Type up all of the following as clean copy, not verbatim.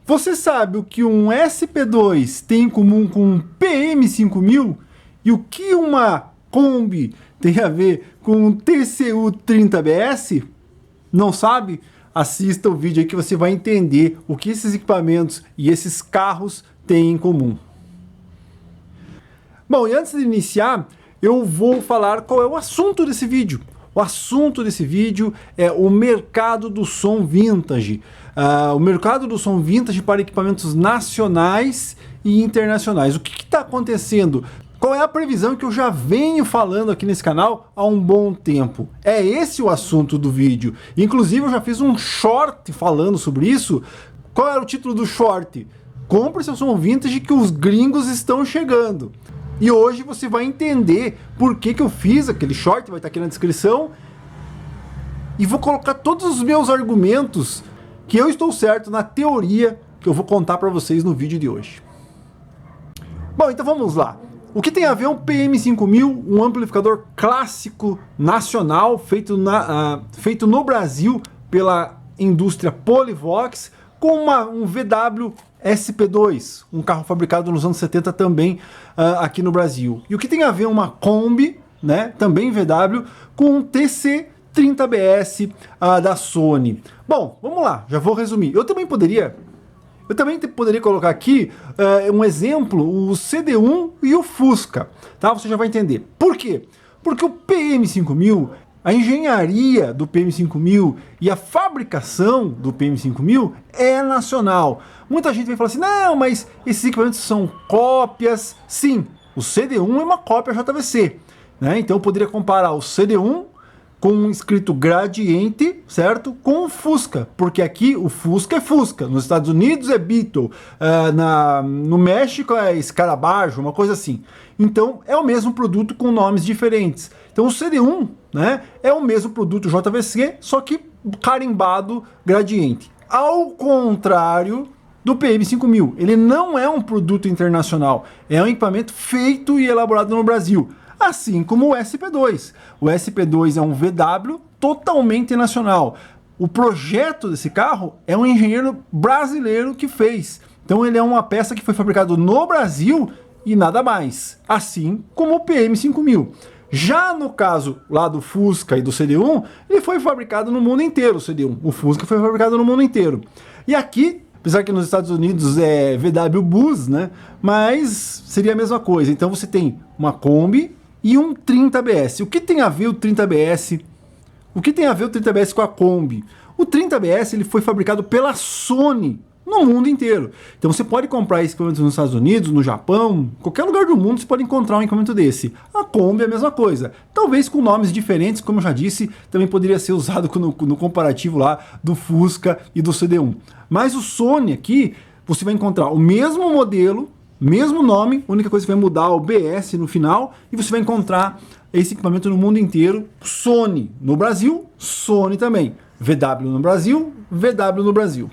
Você sabe o que um SP2 tem em comum com um PM5000? E o que uma Kombi tem a ver com um TCU30BS? Não sabe? Assista o vídeo aí que você vai entender o que esses equipamentos e esses carros têm em comum. Bom, e antes de iniciar, eu vou falar qual é o assunto desse vídeo. O assunto desse vídeo é o mercado do som vintage. O mercado do som vintage para equipamentos nacionais e internacionais. O que está acontecendo? Qual é a previsão que eu já venho falando aqui nesse canal há um bom tempo? É esse o assunto do vídeo. Inclusive eu já fiz um short falando sobre isso. Qual era o título do short? Compre seu som vintage que os gringos estão chegando. E hoje você vai entender por que eu fiz aquele short, vai estar aqui na descrição. E vou colocar todos os meus argumentos que eu estou certo na teoria que eu vou contar para vocês no vídeo de hoje. Bom, então vamos lá. O que tem a ver um PM5000, um amplificador clássico nacional, feito no Brasil pela indústria Polivox, com um VW SP2, um carro fabricado nos anos 70 também aqui no Brasil. E o que tem a ver uma Kombi, né, também VW, com um TC30BS da Sony? Bom, vamos lá, já vou resumir. Eu também poderia colocar aqui um exemplo, o CD1 e o Fusca, tá? Você já vai entender. Por quê? Porque o PM5000, a engenharia do PM5000 e a fabricação do PM5000 é nacional. Muita gente vai falar assim, não, mas esses equipamentos são cópias. Sim, o CD1 é uma cópia JVC, né? Então eu poderia comparar o CD1 com um escrito Gradiente, certo? Com o Fusca, porque aqui o Fusca é Fusca, nos Estados Unidos é Beetle, no México é Scarabajo, uma coisa assim. Então é o mesmo produto com nomes diferentes. Então o CD1, né, é o mesmo produto JVC, só que carimbado Gradiente. Ao contrário do PM5000, ele não é um produto internacional, é um equipamento feito e elaborado no Brasil. Assim como o SP2. O SP2 é um VW totalmente nacional. O projeto desse carro é um engenheiro brasileiro que fez. Então ele é uma peça que foi fabricada no Brasil e nada mais. Assim como o PM5000. Já no caso lá do Fusca e do CD1, ele foi fabricado no mundo inteiro, o CD1. O Fusca foi fabricado no mundo inteiro. E aqui, apesar que nos Estados Unidos é VW Bus, né? Mas seria a mesma coisa. Então você tem uma Kombi e um 30BS. O que tem a ver o 30BS? O que tem a ver o 30BS com a Kombi? O 30BS ele foi fabricado pela Sony no mundo inteiro. Então você pode comprar esse equipamento nos Estados Unidos, no Japão, qualquer lugar do mundo você pode encontrar um equipamento desse. A Kombi é a mesma coisa. Talvez com nomes diferentes, como eu já disse, também poderia ser usado no comparativo lá do Fusca e do CD1. Mas o Sony aqui, você vai encontrar o mesmo modelo, mesmo nome, a única coisa que vai mudar é o BS no final, e você vai encontrar esse equipamento no mundo inteiro. Sony no Brasil, Sony também. VW no Brasil, VW no Brasil.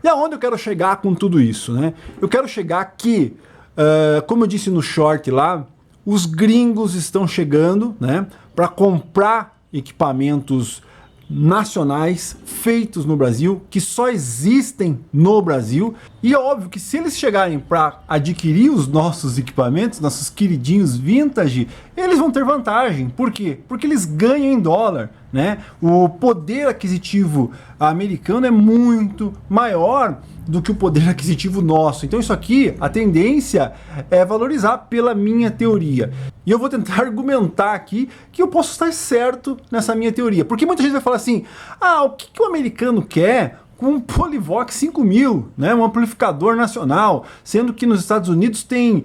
E aonde eu quero chegar com tudo isso, né? Eu quero chegar que, como eu disse no short lá, os gringos estão chegando, né, para comprar equipamentos nacionais feitos no Brasil, que só existem no Brasil. E é óbvio que se eles chegarem para adquirir os nossos equipamentos, nossos queridinhos vintage, eles vão ter vantagem. Por quê? Porque eles ganham em dólar, né? O poder aquisitivo americano é muito maior do que o poder aquisitivo nosso. Então isso aqui, a tendência é valorizar pela minha teoria. E eu vou tentar argumentar aqui que eu posso estar certo nessa minha teoria. Porque muita gente vai falar assim, o que o americano quer com um Polivox 5000, né, um amplificador nacional, sendo que nos Estados Unidos tem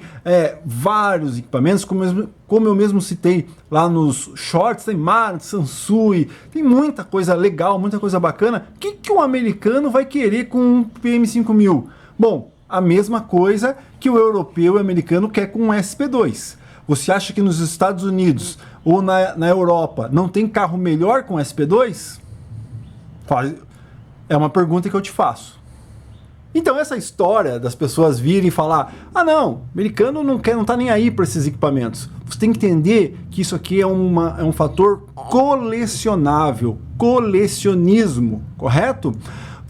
vários equipamentos, como eu mesmo citei lá nos shorts, tem Marantz, Sansui, tem muita coisa legal, muita coisa bacana. O que um americano vai querer com um PM5000? Bom, a mesma coisa que o europeu e o americano quer com um SP2. Você acha que nos Estados Unidos ou na Europa não tem carro melhor com SP2? É uma pergunta que eu te faço. Então essa história das pessoas virem e falar, não, o americano não tá nem aí para esses equipamentos. Você tem que entender que isso aqui é um fator colecionável, colecionismo, correto?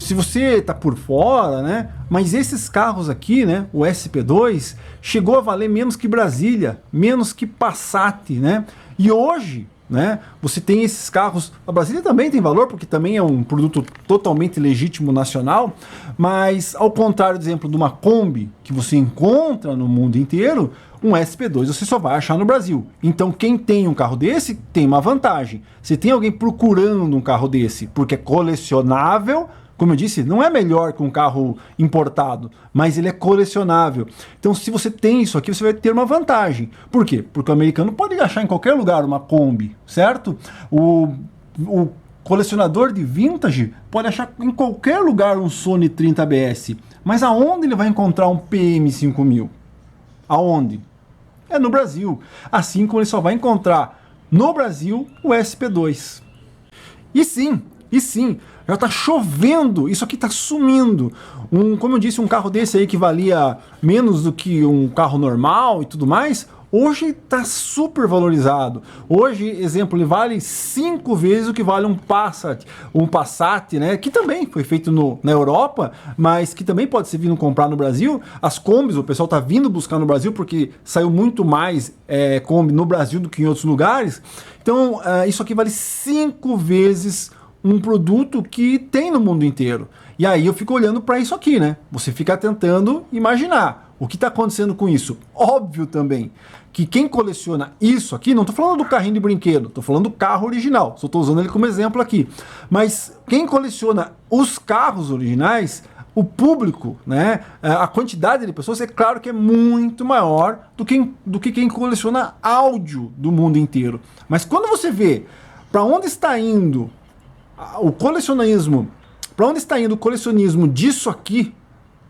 se você tá por fora, né? Mas esses carros aqui, né? O SP2 chegou a valer menos que Brasília, menos que Passat, né? E hoje, né? Você tem esses carros. A Brasília também tem valor, porque também é um produto totalmente legítimo nacional. Mas ao contrário, por exemplo, de uma Kombi que você encontra no mundo inteiro, um SP2 você só vai achar no Brasil. Então quem tem um carro desse tem uma vantagem. Se tem alguém procurando um carro desse porque é colecionável, como eu disse, não é melhor que um carro importado, mas ele é colecionável. Então, se você tem isso aqui, você vai ter uma vantagem. Por quê? Porque o americano pode achar em qualquer lugar uma Kombi, certo? O colecionador de vintage pode achar em qualquer lugar um Sony 30 ABS. Mas aonde ele vai encontrar um PM5000? Aonde? É no Brasil. Assim como ele só vai encontrar no Brasil o SP2. E sim, já tá chovendo, isso aqui tá sumindo. Como eu disse, um carro desse aí que valia menos do que um carro normal e tudo mais, hoje tá super valorizado. Hoje, exemplo, ele vale 5 vezes o que vale um Passat, né? Que também foi feito na Europa, mas que também pode ser vindo comprar no Brasil. As Kombis, o pessoal tá vindo buscar no Brasil porque saiu muito mais Kombi no Brasil do que em outros lugares. Então, isso aqui vale 5 vezes um produto que tem no mundo inteiro. E aí eu fico olhando para isso aqui, né? Você fica tentando imaginar o que está acontecendo com isso. Óbvio também que quem coleciona isso aqui, não estou falando do carrinho de brinquedo, estou falando do carro original, só estou usando ele como exemplo aqui. Mas quem coleciona os carros originais, o público, né, a quantidade de pessoas, é claro que é muito maior do que quem coleciona áudio do mundo inteiro. Mas quando você vê para onde está indo o colecionismo, para onde está indo o colecionismo disso aqui,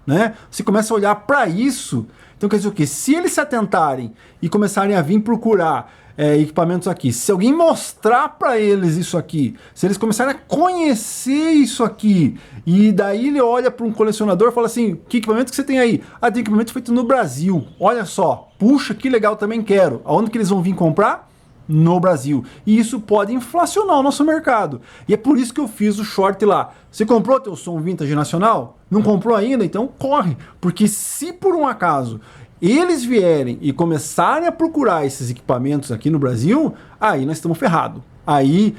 né? Você começa a olhar para isso. Então quer dizer o quê? Se eles se atentarem e começarem a vir procurar equipamentos aqui, se alguém mostrar para eles isso aqui, se eles começarem a conhecer isso aqui, e daí ele olha para um colecionador e fala assim: que equipamento que você tem aí? Ah, tem equipamento feito no Brasil. Olha só, puxa, que legal, também quero. Aonde que eles vão vir comprar? No Brasil. E isso pode inflacionar o nosso mercado. E é por isso que eu fiz o short lá. Você comprou teu som vintage nacional? Não comprou ainda? Então corre. Porque se por um acaso eles vierem e começarem a procurar esses equipamentos aqui no Brasil, aí nós estamos ferrados. Aí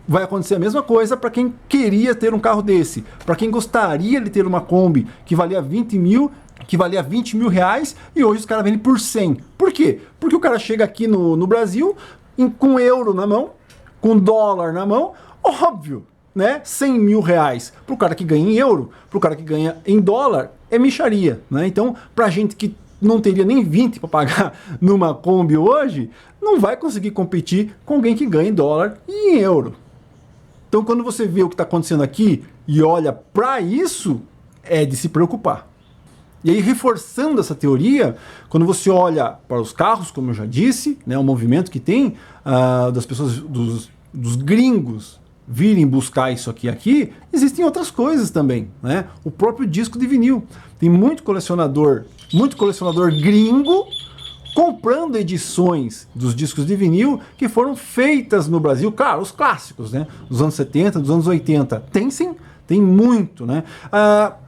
vai acontecer a mesma coisa para quem queria ter um carro desse. Para quem gostaria de ter uma Kombi que valia 20 mil, que valia 20 mil reais, e hoje os caras vendem por 100. Por quê? Porque o cara chega aqui no Brasil com euro na mão, com dólar na mão, óbvio, né? 100 mil reais pro cara que ganha em euro, pro cara que ganha em dólar, é mixaria, né? Então, pra gente que não teria nem 20 para pagar numa Kombi hoje, não vai conseguir competir com alguém que ganha em dólar e em euro. Então, quando você vê o que está acontecendo aqui e olha para isso, é de se preocupar. E aí, reforçando essa teoria, quando você olha para os carros, como eu já disse, né, o movimento que tem das pessoas, dos gringos virem buscar isso aqui, existem outras coisas também, né? O próprio disco de vinil. Tem muito colecionador gringo comprando edições dos discos de vinil que foram feitas no Brasil. Claro, os clássicos, né? Dos anos 70, dos anos 80. Tem sim. Tem muito, né?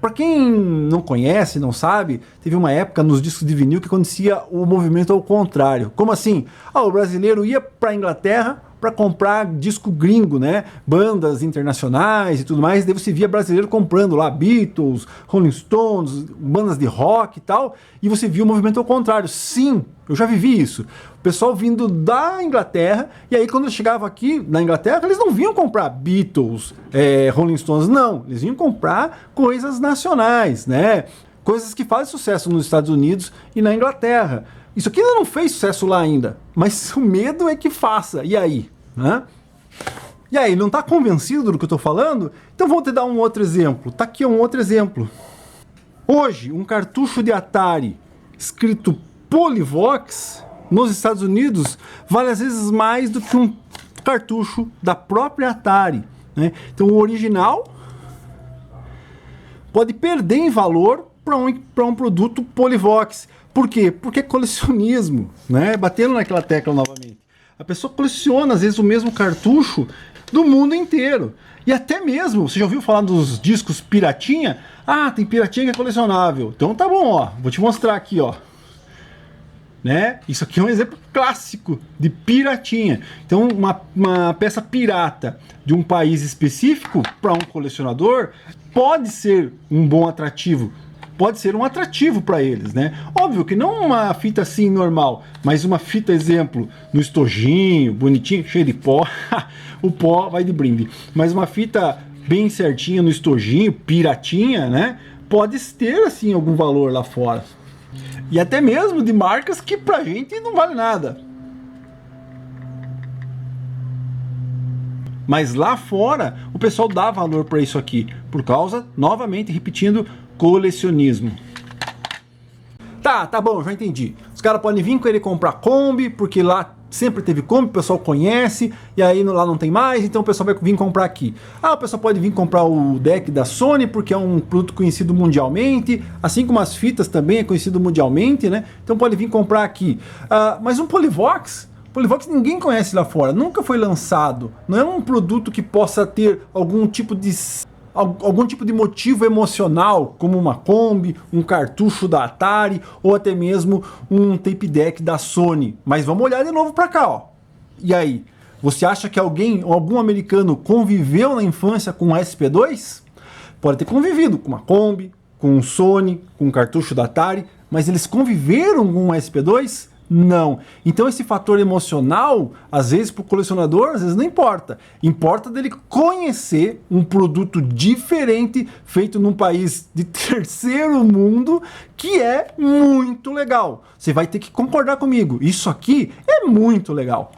Para quem não conhece, não sabe, teve uma época nos discos de vinil que acontecia o movimento ao contrário. Como assim? O brasileiro ia para a Inglaterra para comprar disco gringo, né? Bandas internacionais e tudo mais. Daí você via brasileiro comprando lá Beatles, Rolling Stones, bandas de rock e tal. E você via o movimento ao contrário. Sim, eu já vivi isso. O pessoal vindo da Inglaterra, e aí quando eu chegava aqui na Inglaterra, eles não vinham comprar Beatles, Rolling Stones, não. Eles vinham comprar coisas nacionais, né? Coisas que fazem sucesso nos Estados Unidos e na Inglaterra. Isso aqui ainda não fez sucesso lá ainda, mas o medo é que faça. E aí? Né? E aí, não está convencido do que eu estou falando? Então vou te dar um outro exemplo. Tá aqui um outro exemplo. Hoje, um cartucho de Atari escrito Polivox nos Estados Unidos vale às vezes mais do que um cartucho da própria Atari, né? Então o original pode perder em valor para um produto Polivox. Por quê? Porque é colecionismo, né? Batendo naquela tecla novamente. A pessoa coleciona, às vezes, o mesmo cartucho do mundo inteiro. E até mesmo, você já ouviu falar dos discos piratinha? Ah, tem piratinha que é colecionável. Então tá bom, ó. Vou te mostrar aqui, ó. Né? Isso aqui é um exemplo clássico de piratinha. Então, uma peça pirata de um país específico para um colecionador pode ser um bom atrativo. Pode ser um atrativo para eles, né? Óbvio que não uma fita assim normal, mas uma fita, exemplo, no estojinho, bonitinho, cheio de pó. O pó vai de brinde. Mas uma fita bem certinha no estojinho, piratinha, né? Pode ter, assim, algum valor lá fora. E até mesmo de marcas que pra gente não vale nada. Mas lá fora, o pessoal dá valor para isso aqui. Por causa, novamente, repetindo, colecionismo. Tá bom, já entendi. Os caras podem vir querer comprar Kombi, porque lá sempre teve Kombi, o pessoal conhece, e aí lá não tem mais, então o pessoal vai vir comprar aqui. Ah, o pessoal pode vir comprar o deck da Sony, porque é um produto conhecido mundialmente, assim como as fitas também é conhecido mundialmente, né? Então pode vir comprar aqui. Mas um Polivox ninguém conhece lá fora, nunca foi lançado, não é um produto que possa ter algum tipo de motivo emocional, como uma Kombi, um cartucho da Atari ou até mesmo um tape deck da Sony. Mas vamos olhar de novo para cá, ó. E aí, você acha que algum americano conviveu na infância com um SP2? Pode ter convivido com uma Kombi, com um Sony, com um cartucho da Atari, mas eles conviveram com um SP2? Não. Então esse fator emocional, às vezes para o colecionador, às vezes não importa. Importa dele conhecer um produto diferente, feito num país de terceiro mundo, que é muito legal. Você vai ter que concordar comigo. Isso aqui é muito legal,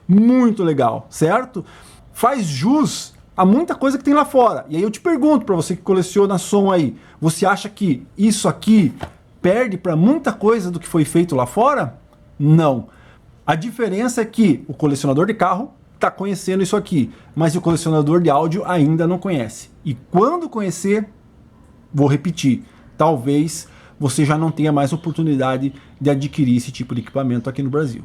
certo? Faz jus a muita coisa que tem lá fora. E aí eu te pergunto, para você que coleciona som aí, você acha que isso aqui perde para muita coisa do que foi feito lá fora? Não. A diferença é que o colecionador de carro está conhecendo isso aqui, mas o colecionador de áudio ainda não conhece. E quando conhecer, vou repetir, talvez você já não tenha mais oportunidade de adquirir esse tipo de equipamento aqui no Brasil.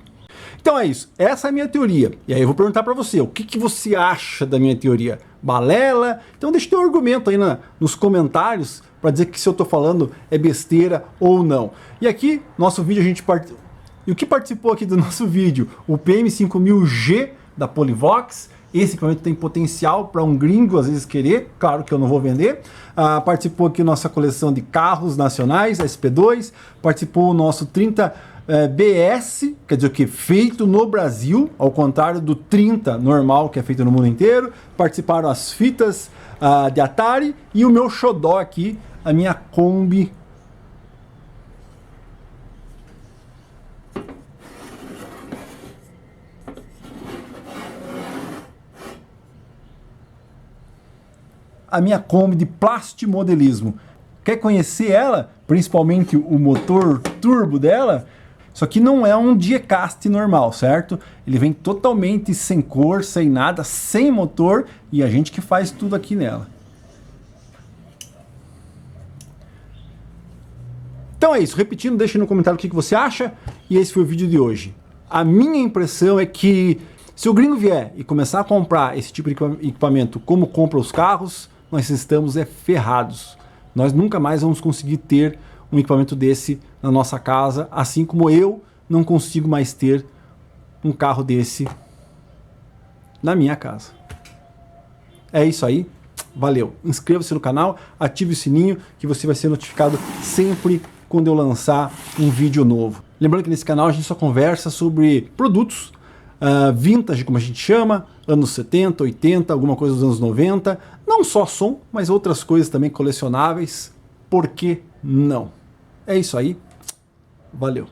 Então é isso, essa é a minha teoria. E aí eu vou perguntar para você, o que você acha da minha teoria? Balela? Então deixa teu argumento aí nos comentários para dizer que se eu estou falando é besteira ou não. E aqui, nosso vídeo E o que participou aqui do nosso vídeo? O PM5000G da Polivox. Esse equipamento tem potencial para um gringo às vezes querer, claro que eu não vou vender. Participou aqui nossa coleção de carros nacionais, SP2. Participou o nosso 30 BS, quer dizer o que? Feito no Brasil, ao contrário do 30 normal, que é feito no mundo inteiro. Participaram as fitas de Atari e o meu xodó aqui, a minha Kombi. A minha Kombi de plastimodelismo. Quer conhecer ela? Principalmente o motor turbo dela? Isso aqui não é um diecast normal, certo? Ele vem totalmente sem cor, sem nada, sem motor, e a gente que faz tudo aqui nela. Então é isso, repetindo, deixe no comentário o que você acha, e esse foi o vídeo de hoje. A minha impressão é que se o gringo vier e começar a comprar esse tipo de equipamento como compra os carros, nós estamos ferrados. Nós nunca mais vamos conseguir ter um equipamento desse na nossa casa, assim como eu não consigo mais ter um carro desse na minha casa. É isso aí, valeu. Inscreva-se no canal, ative o sininho que você vai ser notificado sempre quando eu lançar um vídeo novo. Lembrando que nesse canal a gente só conversa sobre produtos vintage, como a gente chama, anos 70, 80, alguma coisa dos anos 90, não só som, mas outras coisas também colecionáveis, por que não? É isso aí, valeu!